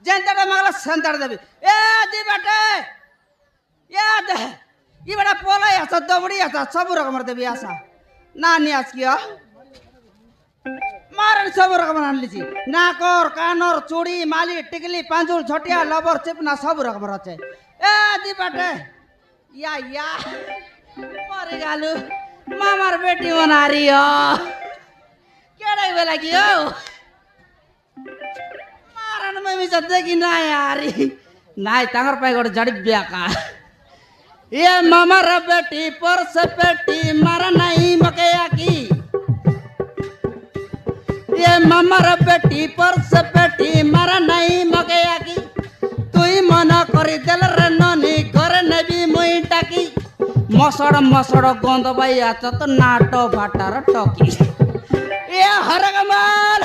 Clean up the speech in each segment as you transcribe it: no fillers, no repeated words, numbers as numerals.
যেনটা মাগলা centre দেবি এ দি বেটে এ দে ই বেটা পলাই আসা দবড়ি আসা সব রকমের দেবি আসা না নি আজকে মারেন সব রকমের আনলিছি নাকর কানর চুড়ি মালি টিকলি পাঁজুল ছটিয়া লবর চিপনা সব রকমের আছে এ দি বেটে ইয়া ইয়া মরে গেলু মামার বেটি বনারি কেড়াই বেলা কি मारन में भी सद्दे की ना यारी नाय तांगर पाए गोड़ जड़ी ब्याका ये मामा रे बेटी पर से बेटी मारा नहीं मकया की ये मामा रे बेटी पर से बेटी मारा नहीं मकया की तू ही मना करी दिल रे ननी करे नबी मुई टाकी मसड़ गंध बाई आत तो नाटो फाटार टकी ये हरगमाल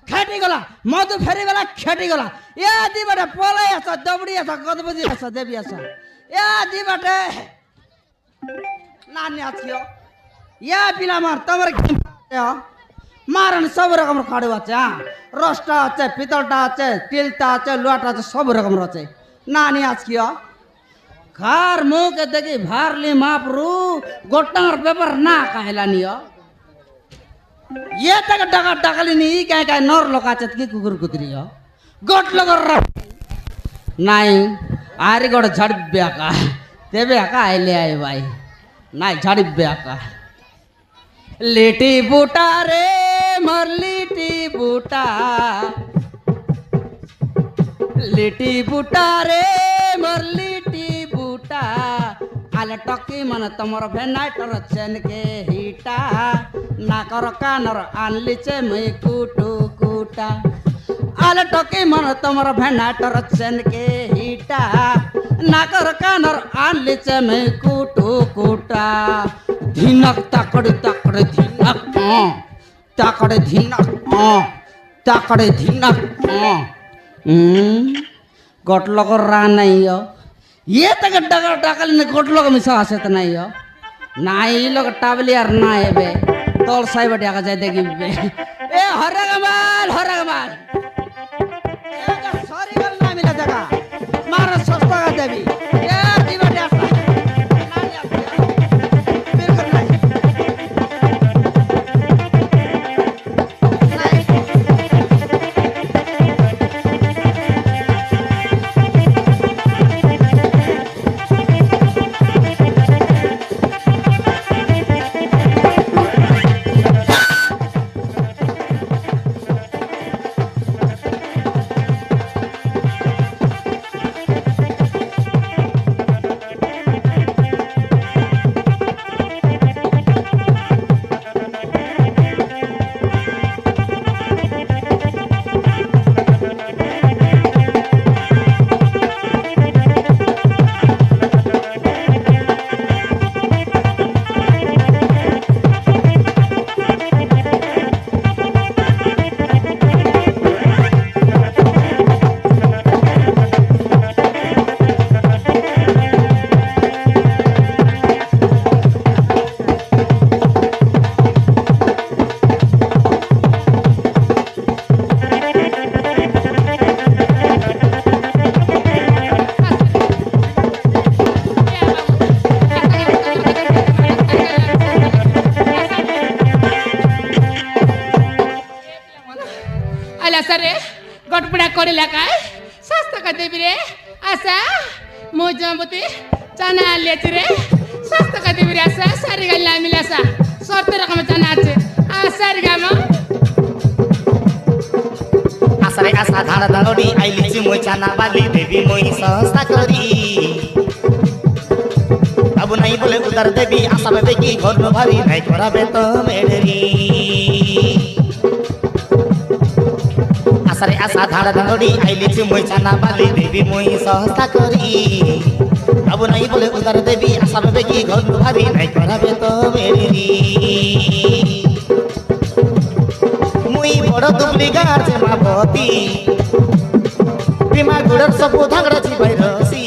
खेटी गला मधु फेरी गला खेटी गला या दी बटे पलाई आसा दबड़ी आसा गदबदी आसा देवी आसा या दी बटे नानी आछियो या पिला मार तमर मारन सब रकम खाड़ो আছে রসটা আছে পিতলটা আছে তিলটা আছে লোহাটা আছে সব রকম আছে নানি আজকিও খার মুখে দেখি ভারলি মাপরু গোটার পেপার না কাহেলা নিও ये तक डगा डगली नहीं क्या नर लोकाचत की कुकुर कुतरी हो गोट लगोर नहीं आरे गोट झड़ ब्याका तेबे आका आइले आए भाई नहीं झड़ ब्याका लिटी बूटा रे मर लिटी बूटा रे मर लिटी बूटा आले टकी मन तमर भेनाइटर चेन के हिटा नाकर कानर आनलिचे मैं कुटू कुटा आले टकी मन तमर भेनाइटर चेन के हिटा नाकर कानर आनलिचे मैं कुटू कुटा धिनक ताकड़े धिनक गोट लगोर रा नहीं हो ये तक डगर डकल ने गोट लोग मिसा आसत नहीं हो ना ये लोग टावली यार ना है बे तोल साई बटिया का जाए देगी बे ए हरगमाल सॉरी कर ना मिला जगह मारा सस्ता का देवी ए दी बटिया सा सरे गटपड़ा करे लगा सस्ता का देवी रे आशा मोजमबती चना लेच रे सस्ता का देवी रे आशा सारी गल्ला मिलासा सर्त रकम चना আছে सारी गाम आशा रे आशा धाड़ धाड़ी आइली ची मोय चना बाली देवी मोय सस्ता करी अब नहीं बोले उधर देवी आशा बेबे की घर में भारी नहीं कराबे तो मेडरी आशा रे आशा धाड़ धाड़ी आइली ची मोय चना बाली देवी मोय सस्ता करी अब नहीं बोले उधर देवी आशा बेबे की घर में भारी नहीं कराबे तो मेडरी मुई बड़ दुबली गार से मापती बीमा गुड़र सब धागड़ा छी बैरसी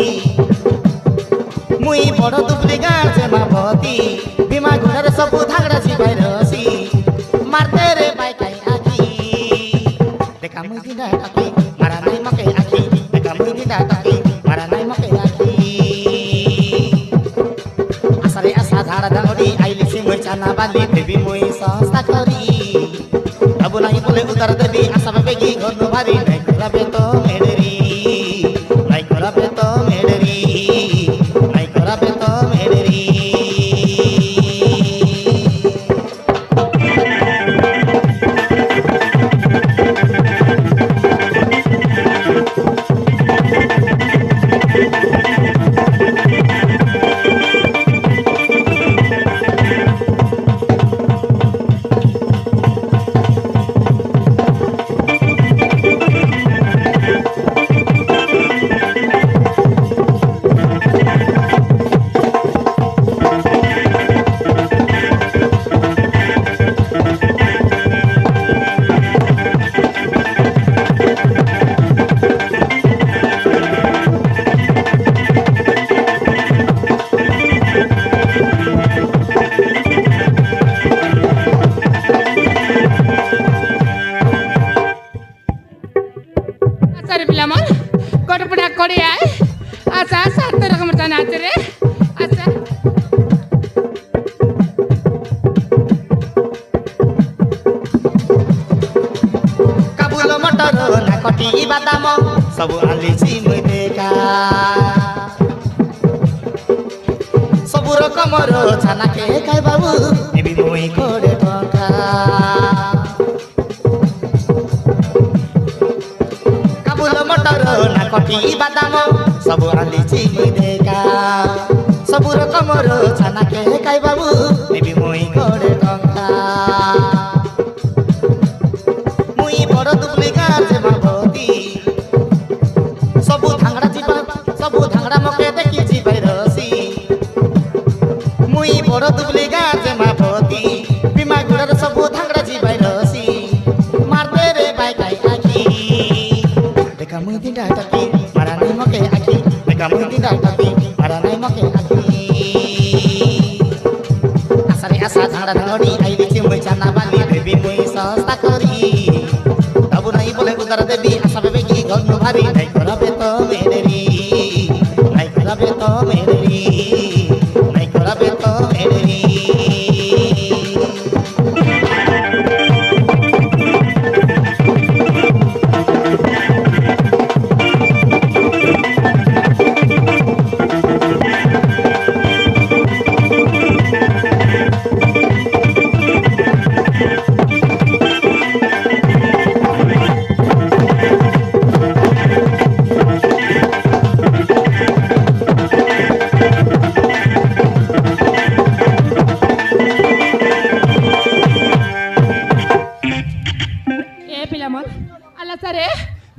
मुई बड़ दुबली गार से मापती बीमा गुड़र सब धागड़ा छी बैरसी मारते रे बाई काई आखी देखा मुई दिना आखी मारा नहीं চানা বালি দেবী মই সস্তা করি আবু নাই বলে উদার দেবী আশা বেগি ঘর ভারি নাই করাবে তো মেডেরি নাই করাবে তো মেডেরি নাই করাবে তো মেডেরি আচ্ছা রে পিলামন গটপড়া করে আয় আচ্ছা সাত রকম জানা আছে রে আচ্ছা কাবুল মটর না কটি বাদাম সবু আলিছি মই দেখা সবু রকমর ছানা কে খাই বাবু এবি মই করে টঙ্কা কাবুল মটর না কটি বাদাম সবু আলিছি মই দেখা সবু রকমর ছানা কে খাই বাবু এবি মই করে টঙ্কা মুই বড় দুবলি গাছ মাভতি সবু ধাংড়া মকে দেখিছি বাইরসি মুই বড় দুবলি গাছ মাভতি বিমা গুড়ার সবু ধাংড়া জি বাইরসি মারতে রে বাইকাই আখি দেখা মুই দিনটা টাকি মারা নাই মকে আখি দেখা মুই দিনটা টাকি মারা নাই মকে আখি আসারে আসা ধাংড়া ধাংড়ি আইলিছি মুই চানা বালি দেবী মুই সস্তা করি আবু নাই বলে উদার দেবী আশা বেগি ঘর ভারি নাই করাবে তো মেডেরি নাই করাবে তো মেডেরি নাই করাবে তো মেডেরি এ পিলামন আল্লাহ সারে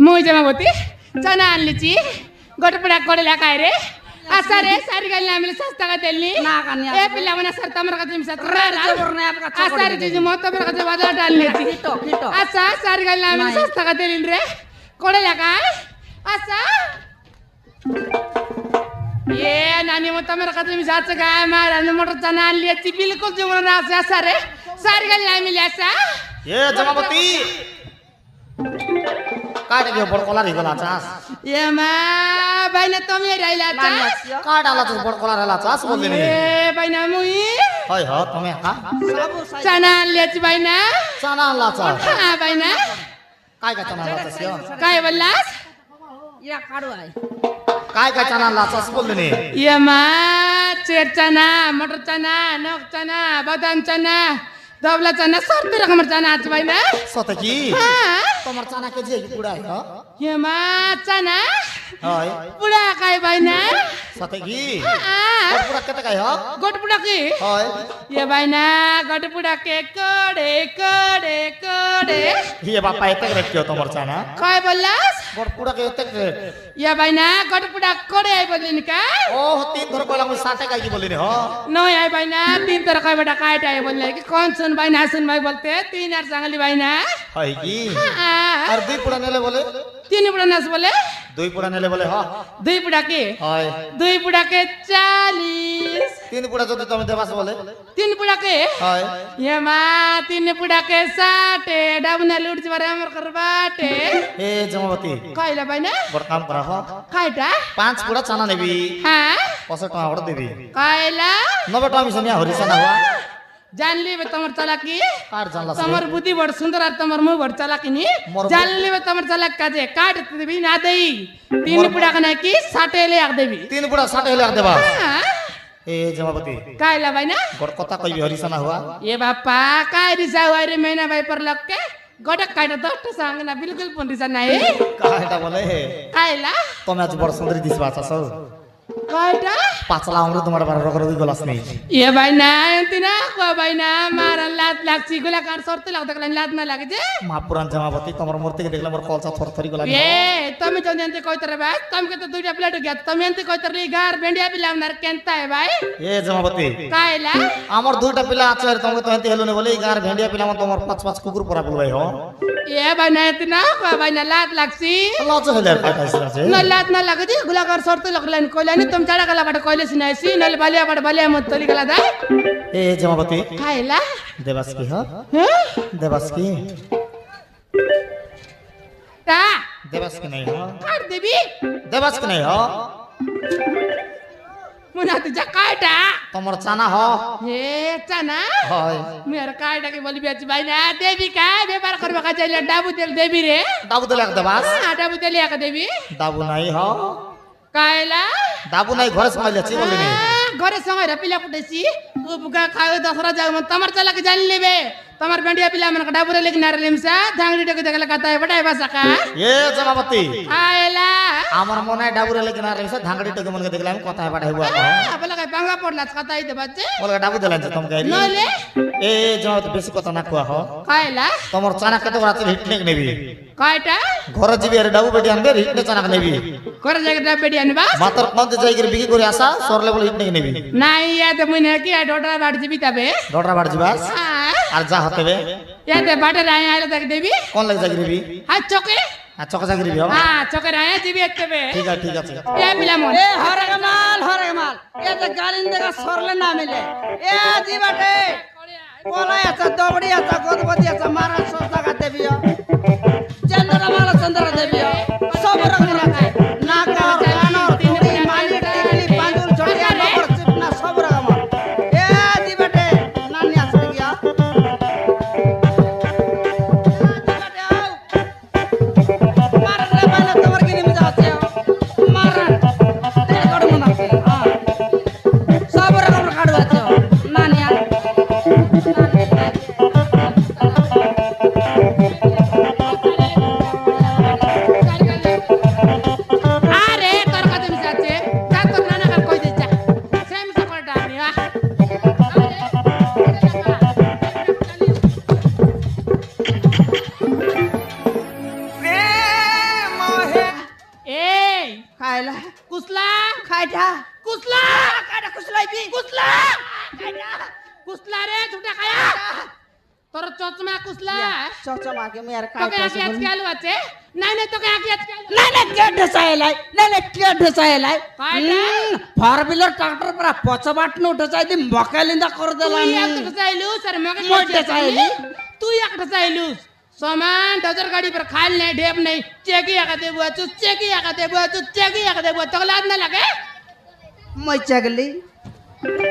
মই জমাবতী চানা আনলিছি গটপড়া করে লেখায় রে আচ্ছা রে সারি গাইলে আমি সস্তা কা তেলনি না কানি এ পিলামন স্যার তোমার কাছে মিশা জবর নাই আপকা আচ্ছা রে জিজু মত তোমার কাছে বাজার ডাললেছি কিটো কিটো আচ্ছা সারি গাইলে আমি সস্তা কা তেলিন রে করে লেখায় আচ্ছা ये नानी मत मेरा कदम मिसाच गाय मारा न मोटर चना लिए ची बिल्कुल जमना ना से सारे सारी गल नहीं मिले ऐसा এ জমাবতী কাটে গিয়ে বড় কলার হিগলা চাস ये मां भाई ने तुम ये राइला चा কাট আলা চাস বড় কলার হেলা চাস বললি নি ए भाई ना मुई হয় হ তুমি হা সাবু সাই चना लिए ची भाई ना চানা আলা চাস हां भाई ना काय का চানা আলা চাস काय बोललास ইয়া কাড়ু আই काय का চানা আলা চাস বললি নি ये मां चेर चना मटर चना नक चना बादाम चना दबला चना सब तरह का चना आज भाई ना সতে কি हां তোমার চানা কে যে পুড়াই হ ये मां चना হয় पुड़ा काय भाई ना সতে কি हां পুরা কেতে কাই হ गोट पुड़ा की হয় ये भाई ना गोट पुड़ा के कोड़े कोड़े कोड़े ये बापा এতে রেট তোমার চানা काय बोललास বড় পুরা কে এতে রেট ये भाई ना गोट पुड़ा कोड़े आई बोलिन का ও তিন ধর কইলা মই 60 টাকা কি বললি নি হ नहीं आई भाई ना तीन तरह का बेटा काट आई बोलने कि कौन सुन भाई ना सुन भाई बोलते तीन यार सांगली भाई ना হয় কি हाँ, আর দুই পুরা নেলে বলে तीन पुड़ा नस बोले দুই পুরা নেলে বলে হ दुई पुड़ा के হয় 40 তিন পুরা যদি তুমি দেবাস বলে तीन पुड़ा के হয় ये माँ तीन पुड़ा के 60 डाबना लूट जबारे हमर करबाटे এ জমাবতী কইলা ভাই না বড় কাম করা হ কয়টা 5 পুরা চানা নেবি হ্যাঁ 500 টাকা অর্ডার দিবি কয়লা 90 টাকা মিশনিয়া হরি চানা হওয়া जान लिबे तमर चालाकी কার জানলা तमर बुद्धि बड़ सुंदर और तमर मुंह बड़ चालाकी नी मोर- जान लिबे तमर चालाक काजे काट देबी ना देई तीन मोर- पुड़ा कना की साटे ले आक देबी তিন বুড়া সাটে হলে দেবা हाँ, এ জমাপতি कायला भाई ना গোট কথা কইবি হরিসানা হুয়া ये बापा काय रिसा हुआ रे मैना भाई पर लग के गोटक काटा दस्ट सांग ना बिल्कुल पण रिसा नाही কাহেটা বলে कायला তুমি আজ বড় সুন্দরী দিস বাচ্চা সব काटा পাঁচলা আমরা তোমার বার রকর দুই গলাস নেই ये भाई ना एंती ना को भाई ना मारा लात लागसी गोला काट सरते लागत कला लात ना लागे जे মা পুরান জমাপতি তোমার মূর্তি থেকে দেখলাম মোর কলচা থরথরি গলা ए তুমি যদি এন্তে কইতরে ভাই তুমি কে তো দুইটা প্লেট গেত তুমি এন্তে কইতরে গার বেন্ডিয়া পিলাম না কেনতা है भाई এ জমাপতি कायला আমার দুইটা পিলা আছে আর তোমাকে তো এতে হেলো না বলে এই গার ভেন্ডিয়া পিলা আমার তোমার পাঁচ পাঁচ কুকুর পরা বলবাই হ ये भाई ना एंती ना को भाई ना लात लागसी লজ হইলে আর পাইছে আছে न लात ना लागे जे गोला काट सरते लगलान कोइला नि तुम चाडा गला बाटे कइले सिनाइसी नले बालिया बाटे बालिया मत तली गला दाई এ জমাপতি कायला দেবাস কি হ हैं দেবাস কি ता দেবাস কি নাই হ काट देबी দেবাস কি নাই হ मुना तुझा काटा তোমার চানা হ हे चना হয় मेरो काटा के बोली बेच भाई ना देवी का व्यापार करबा का चाहिए डाबू तेल देवी रे দাবু দিলে দেবাস हाँ डाबू तेल या का देवी দাবু নাই হ कायला দাবু নাই ঘরে সমাইলে চি বলি নি घरे सँगै र पिला पुटेसी उपका खायो दसरा जाऊ मन तमर चला के जान लेबे तमर बेंडिया पिला मन का डाबुरे लेकिन नारे लेमसा धांगड़ी टके देखला काता है बटाई बासा का এ জমাপতি कायला আমার মনে হয় ডাবুরে লেগে না রেছে ধাঙ্গড়ি টকে মনে দেখলাম কথা পাঠাইবো बोला काय पांगा पडला काता है बाचे বলে ডাবু দিলেন যে তুমি গাইলি नले এ জমাপতি বেশি কথা না কুয়া হ कायला তোমার চানা কত রাতে হিট নেক নেবি कायटा ঘরে যাবি আর ডাবু বেটি আনবে হিট নে চানা নেবি करे जाके डाबेडी अनबा মাতর কোন যাই করে বিক্রি করে আসা সরলে বলে হিট নেক নেবি নাই ইয়াতে মুনে কি ডোডরা বাড় দিবি তবে ডটরা বাড় যাবাস আর যা হতেবে ইয়াতে বাটে রায় আইলে দেখ দেবি কোন লাগে যাই করবি হাত চকে আর চকা যাই করবি হ্যাঁ চকে রায় দিবি তবে ঠিক আছে এ পিলা মন এ হরে গমাল এ তো গালিন দেখা সরলে না মিলে এ জিবাটে কোলাই আছে দবড়ি আছে গদবদি আছে মারা সস্তা কা দেবিও চন্দ্র মালা চন্দ্র দেবিও সব রকম আছে নাকা কানর তুড়ি মালি টিকলি বাঁদুল ছড়িয়া নগর চিপনা সব রকম এ জিবাটে নানি আসে গিয়া জিবাটে আও মারা রে বানা তোমার কি নিমে যাচ্ছে মারা তেল গড় মন আছে হ্যাঁ সব রকম কাড়ু আছে নানি আর আরে তোর কথা মিশাচ্ছে যা তোর নানা কাল কই দে যা সেম সকলটা আমি এই খাইলা কুসলা খাইটা কুসলা কাটা কুছলাইবি কুসলা কুসলা রে ঝুটা খায়া তোর চচমা কুসলা চচমা কে মেয়ার তোকে খাইটা আকি আজকে আলু আছে নাই নাই তোকে আকি আজকে আলু নাই নাই কে ঢসাইলাই নাই নাই কে ঢসাইলাই কাইটা? ফোর হুইলার ট্রাক্টর পরা পছবাটনো ঢসাই দি মকালিন্দা কর তুই দেলানি একটা চাইলুস আর মগে মোটে চাইলি? তুই একটা চাইলুস सामान डजर गाड़ी पर खाल नहीं ढेप नहीं चेकी आका देबो तू चेकी आका देबो तो लाज ना लगे মই চাগলি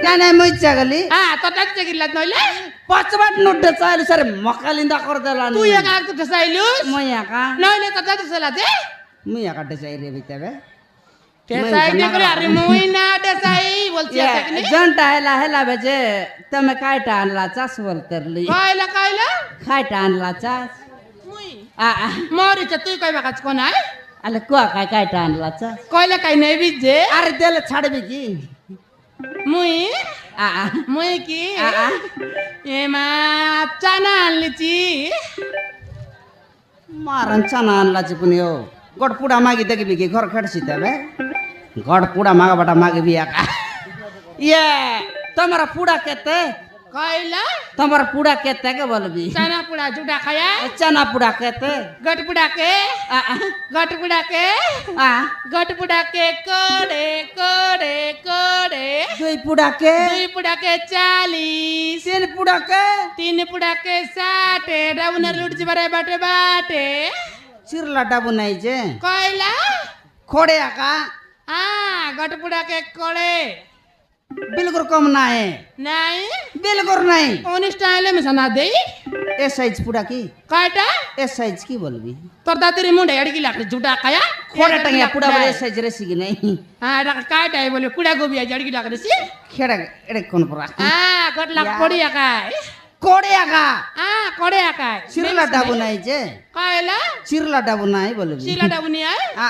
নাই নাই মই চাগলি हां तो तक चेकी लाज नइले পছবাটনো ঢসাইল সর মকালিন্দা কর দেলানি तू एक आक तो चाइलुस মই একা नइले तो तक चला दे মই একা ঢসাই রে বিতাবে टेसाई दे करे अरे मोई ना टेसाई बोलती है तकनी জনটা হেলা হেলা বেজে তুমি কাইটা আনলা চাষ বল করলি कायला খাইটা আনলা চাষ मुई আ আ मोरी च तू कई बाकाच कोन आय আলে কুয়া কাইটা আনলা চাষ कायला काई नहीं बीजे আরে দেলে ছাড়বি কি मुई আ আ मुई की आ। ए मा चना लिची मारन चाना आणला चिपुनी हो गडपुडा मागी देखबी की घर खडसी तबे गडपुडा मागा बटा मागे भी आका ये तुम्हारा पुडा केते कायला तुम्हारा पुडा केते के बोलबी चना पुड़ा जुड़ा खाया चना पुडा केते गट पुड़ा के आ आ गट पुड़ा के आ गट पुड़ा के कोड़े कोड़े कोड़े दुई पुडा के दुई पुड़ा के 40 तीन पुडा के तीन पुड़ा के 60 डाउनर लुट जबरे बाटे बाटे चिरला डाबू नाही जे कायला खोडे आका हाँ गट पुड़ा के कोड़े बिल्कुल कम नाही নাই बिल्कुल नाही অনুষ্ঠান হলে মিশানা দেই ए साइज पूरा की কয়টা ए साइज की बोलबी তোর দাদির মুন্ডে এড়কি লাগলে জুটা খায়া खोड़ा टंगिया पूरा बड़े साइज रेसी की नहीं হ্যাঁ এটা কয়টা বলে কুড়া গোবি এড়কি লাগলে সি खेड़ा एड़े कौन परा হ্যাঁ গটলা পড়ি একাই कोड़े आगा হ্যাঁ করে একাই चिरला डाबू नहीं जे কয়লা चिरला डाबू नहीं बोलबी শিলাটা বুনিয়া आ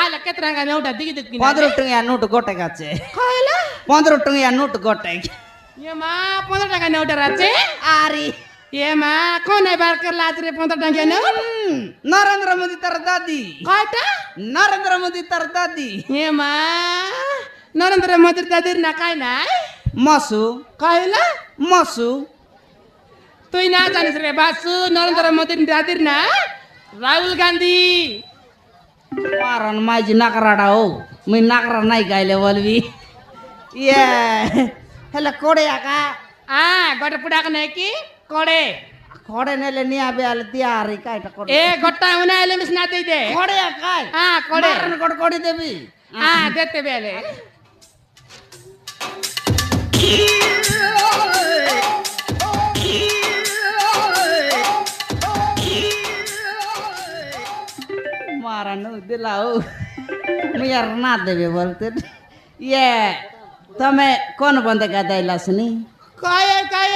আলা কেতরাঙ্গা নেউটা দিগি দিগি 15 टंगिया नोट गोटे काचे কয়লা 15 टंगिया नोट गोटे এ মা 15 টাকা নেউটা আছে आरी এ মা কোন এবার করলা আছে রে 15 টাকা নেউ नरेंद्र मोदी तर दादी কয়টা नरेंद्र मोदी तर दादी এ মা নরেন্দ্র মোদির দাদির না কাই নাই मसू কয়লা मसू তুই না জানিস রে বাসু নরেন্দ্র মোদির দাদির না রাহুল গান্ধী मारन माझी नाकराडा हो मी नाकरा नाही गायले बोलवी ये हेला कोडे आका ఆ గొట్ట పుడాక నేకి కొడే कोडे नेले निया बेल तियारी कायटा कोडे ఏ గొట్ట ఉనాయలు మిస్ నా దేదే कोडे आकाय ఆ కొడే मारन कोड कोडी देवी ఆ దేతే బేలే मारन दिलाओ मी यार ना देवे बोलते ये तमे कोण बंद का दैलासनी కాయ కాయ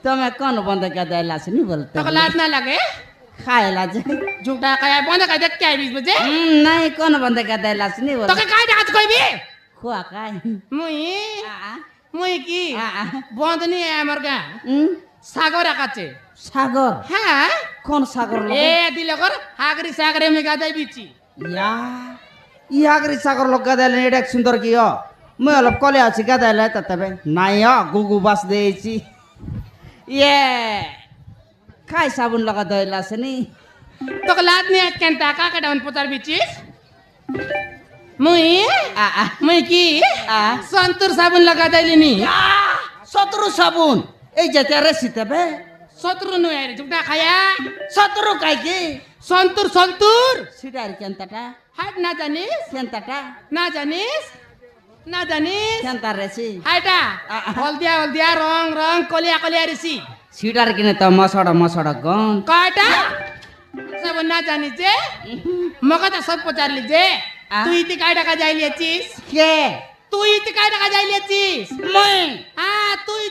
तमे कोण बंद का दैलासनी बोलते তোকে লাজ না লাগে खायला जे ঝুটা কায়া বন্ধ কাই দেখ কে আইবিস বুঝে नाही कोण बंद का दैलासनी बोल তোকে কাই ডাক কইবি खुआ काय মুই आ মুই কি आ বন্ধ নি আমার গা সাগর আকাছে सागर হ্যাঁ कोण सागर এ দিলকর হাগরি সাগরে মে গাদাই বিচি या यागरी सागर लोक गदायला एडक सुंदर की हो मी अलप कले आछि गदायला ततबे नाही हो गुगु बस देची ये काय साबुन लगा दैलासनी তোকে লাজ নি কেন টাকা কাটাউন পচার বিচিস মুই आ মুই কি आ সন্তুর সাবুন লাগা দাইলিনি सत्रु साबुन এই যে তেরে সিতেবে শত্রু নয় রে ঝুটা খায়া सत्रु काय की সন্তুর সন্তুর সিটার কেনতাটা হাট না জানিস কেনতাটা না জানিস না জানিস কেনতা রেছি হাইটা হলদিয়া হলদিয়া রং রং কলিয়া কলিয়া রিসি সিটার কিনে তো মসড় গন কয়টা সব না জানিস যে মকা তো সব পচারলি যে তুই ইতি কয় টাকা যাই লিয়েছিস কে তুই ইতি কয় টাকা যাই লিয়েছিস মই হ্যাঁ তুই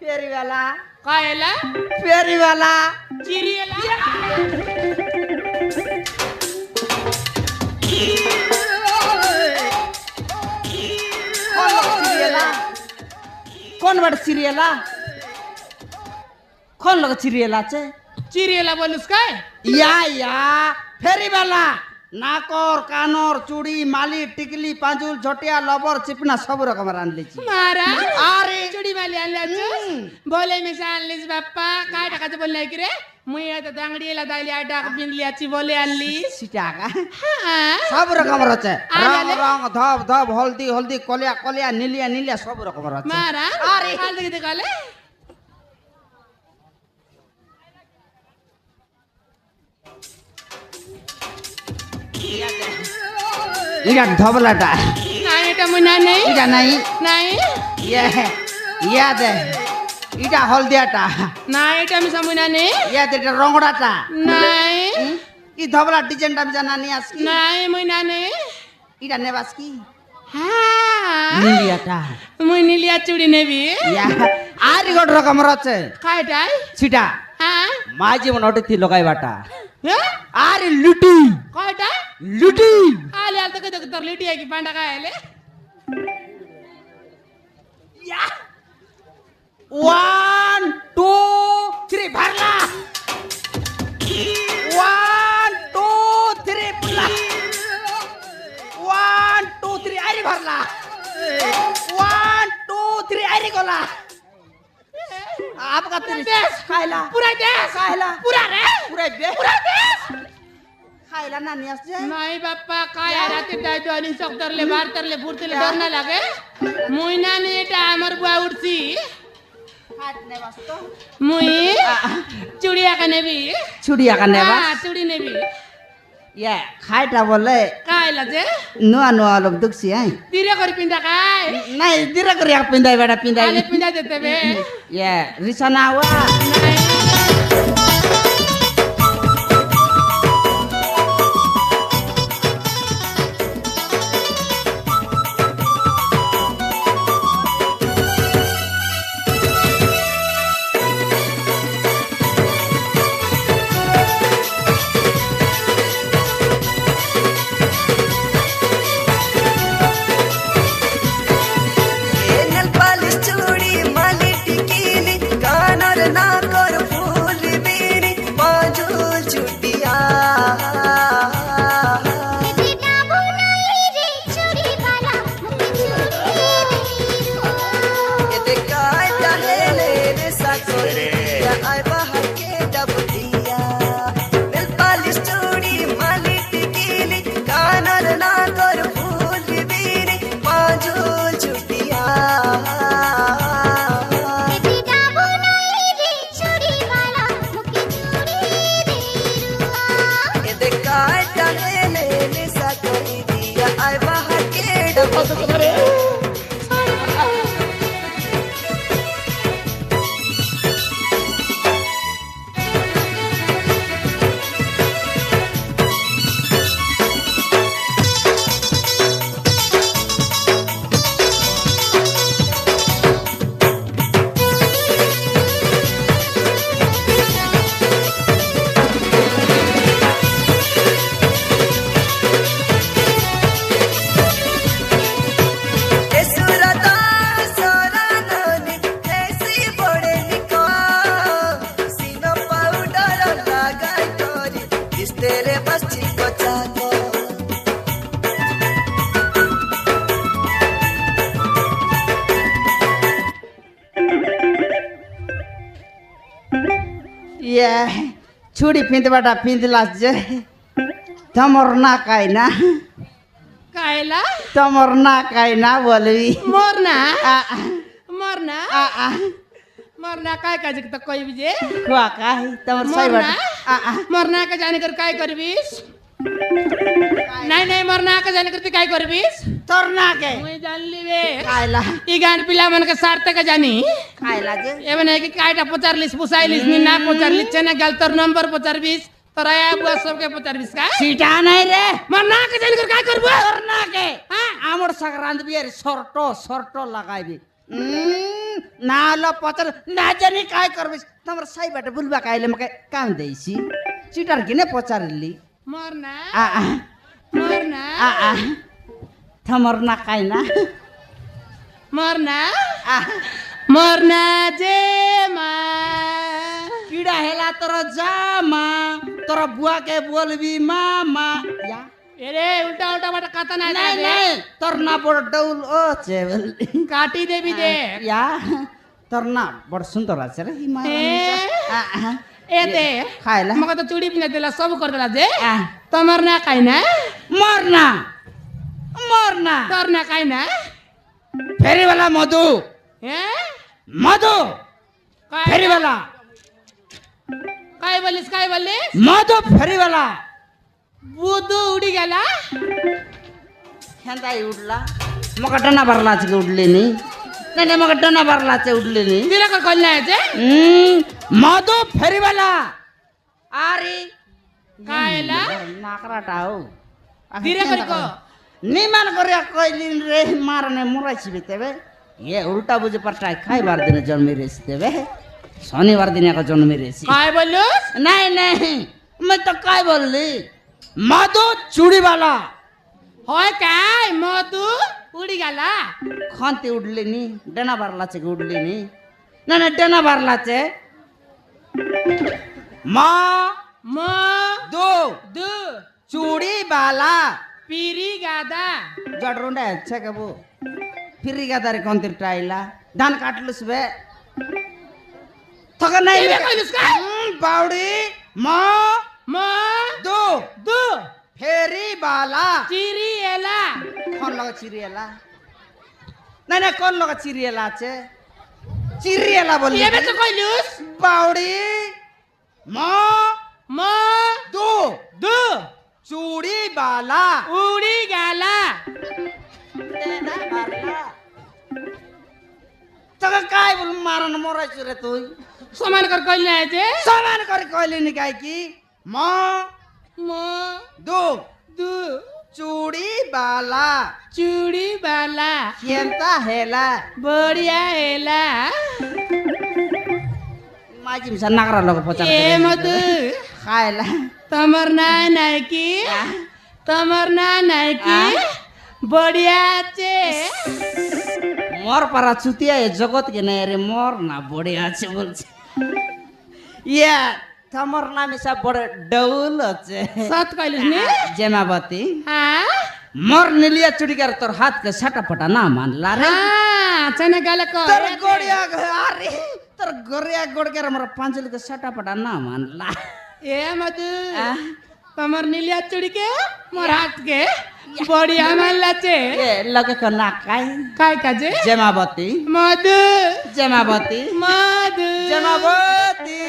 फेरीवाला কয়লা फेरीवाला চিরিয়েলা কোন বাট সিরিয়ালা কোন লোক সিরিয়াল আছে চিরিয়েলা বলিস কয় या फेरीवाला नाकर कानर चूड़ी माली टिकली पांजुल झोटिया लबर चिपना सब रकम आनलेची মারা আরে চুড়ি মালি আনলাছ বলে মিশা আনলিস বাপ্পা কায় টাকাতে বললে কি রে মুই এত দাঙ্গড়ি এলা দাইলি আটা বিনলি আছি বলে আনলিস সিটাকা হ্যাঁ सब रकम रचे আনালে? रंग रंग धब धब हल्दी हल्दी कलिया कलिया नीलिया नीलिया सब रकम रचे মারা আরে। কাল থেকে দেখালে इरा धबलाटा না এটা মুই না নেই इरा नहीं নাই ये याद है इटा हल्दियाटा না এটা আমি সামুই না নেই याद इटा रंगड़ाटा নাই ই ধবলা ডিজাইন টাম জানা নি আজকি নাই মুই না নেই ইটা নেবাস কি হ্যাঁ নীলিয়াটা মুই নীলিয়া চুড়ি নেবি ইয়া আরি গড রকম রচে কায়টাই সিটা হ্যাঁ মা জীবন অতিথি লগাইবাটা হ্যাঁ আরে লুটি কায়টা লুটি আলে আল তোকে তোকে তোর লিটি কি পান্ডা খাইলে ইয়া 1 2 3 ভরলা 1 2 3 পুলা 1 2 3 আরি ভরলা 1 2 3 আরি গলা आपका तेरी देश खायला पूरा देश खायला पूरा रे पुरा बे पूरा देश खायला ना नियास जे नाही बाप्पा काय रात्री दायतो आणि सकतरले भारतरले फुरतले डर ना लागे मुइना ने এটা আমার বুয়া উঠছি हाट ने वास्तो মুই চুড়িয়া কা নেবি छुड़िया का नेवा হ্যাঁ চুড়ি নেবি या खाइटा बोले कायला जे नुआ नुआ लोग दुखसी है दिरे करी पिंदा काय नहीं दिरा करिया पिंदाई बेटा पिंदाई आले पिंदा देते बे या रिसना हुआ ये छुड़ी पिंदबाटा पिंदलास जे तमर ना काइना कायला तमर ना काइना बोलवी मरना आ मरना आ आ मरना काय काज त कोई बिजे खुआ काई तमर सही मरना बात मरना का जाने कर काय करबीस नहीं नहीं मरना का जाने करती काय करबीस तरना के मुई जानली बे काइला ई गांड पिला मन के सार्थ का जानी काइला जे एवं है कि कायटा 45 पुसाइलिस नि ना 45 चने गल तर नंबर 45 तराया बुआ सबके 45 का सीटा नहीं रे मरना का जाने कर काय करबो तरना के हां आमर संक्रांत बियर सर्टो सर्टो लगाइबी नालो पचर नाजनी काय करबिस तमर सही बाटे बुलबा काइले मके काम देइसी चिटर किने पचारली मरना आ आ मरना आ थमर ना काइना मरना आ मरना जे मा कीड़ा हेला तर जामा तर बुआ के बोलबी मामा या अरे उल्टा उल्टा बटा कथा ना नहीं नहीं तरना बड़ डौल ओ चेवल काटी देबी दे या तरना बड़ सुंदर আছে रे हिमा एते खाइला मको तो चूड़ी पिना देला सब कर देला जे आ तमर ना खाइना मरना मरना तर ना खाइना फेरी वाला मधु हैं मधु काय फेरी वाला काय बोलिस मधु फेरी वाला बुदू उडी गेला हेंदाई उडला मका डना भरला छ उडले नी नहीं नहीं मका डना भरला छ उडले नी तिला का कल्ला जे मधु फेरी वाला आरी कायला नाकराटा हो धीरे करको निमान गरिया कइलिन रे मारने मुराइछि बेतेबे ये उल्टा बुझे पटाई खाइबार दिन जन्मे रेछि देबे शनिबार दिन का जन्मे रेछि काय बोलुस नहीं नहीं मैं तो काय बोलली मधु चूड़ी वाला होय काय मधु उडी गेला खांती उडली नी डना भरला छे उडली नी ना ना डना भरला छे म दो दु चूड़ी वाला पिरी गादा जडरुंडा अच्छा के वो फिरी गादारे कोंतिर टाइला धान काटलुस बे थक नहीं तिला कइलुस का बाउडी म दो दु फेरी वाला चिरी एला कौन लगा चिरियला नहीं नहीं कौन लगा चिरियला छे चिरियला बोली ये तो कइलुस बाउडी म दो दु চুড়ি বালা উড়ি গেলা তোকে কাই বল মারণ মরাইছ রে তুই সমান কর কইল না যে সমান করে কইলি নি কাই কি ম মো দু দু চুড়ি বালা চুড়ি বালা কেনতা হেলা বড়িয়া হেলা মাঝি মিশা নাগরা লোক পচার এ মধু খাইলা তোমার না নাই কি তোমার না নাই কি বড়িয়া আছে মোর পারা চুতিয়া এ জগৎ কে নাই রে মোর না বড়ে আছে বলছে ইয়া তোমার নামে সব বড় ডৌল আছে সত কইলিস নি জেমাবতী হ্যাঁ মোর নীলিয়া চুড়িকার তোর হাত কে সাটা পটা না মানলা রে হ্যাঁ চনে গেলে কো তোর গড়িয়া আরে তোর গড়িয়া গড়কের মোর পাঁচলি কে সাটা পটা না মানলা এ মধু তোমার নীলিয়া চুড়িকে মোর হাতকে বড়িয়া মানলাছে এ লগে ক না কাই কাই কাজে জেমাবতী মধু জেমাবতী মধু জেমাবতী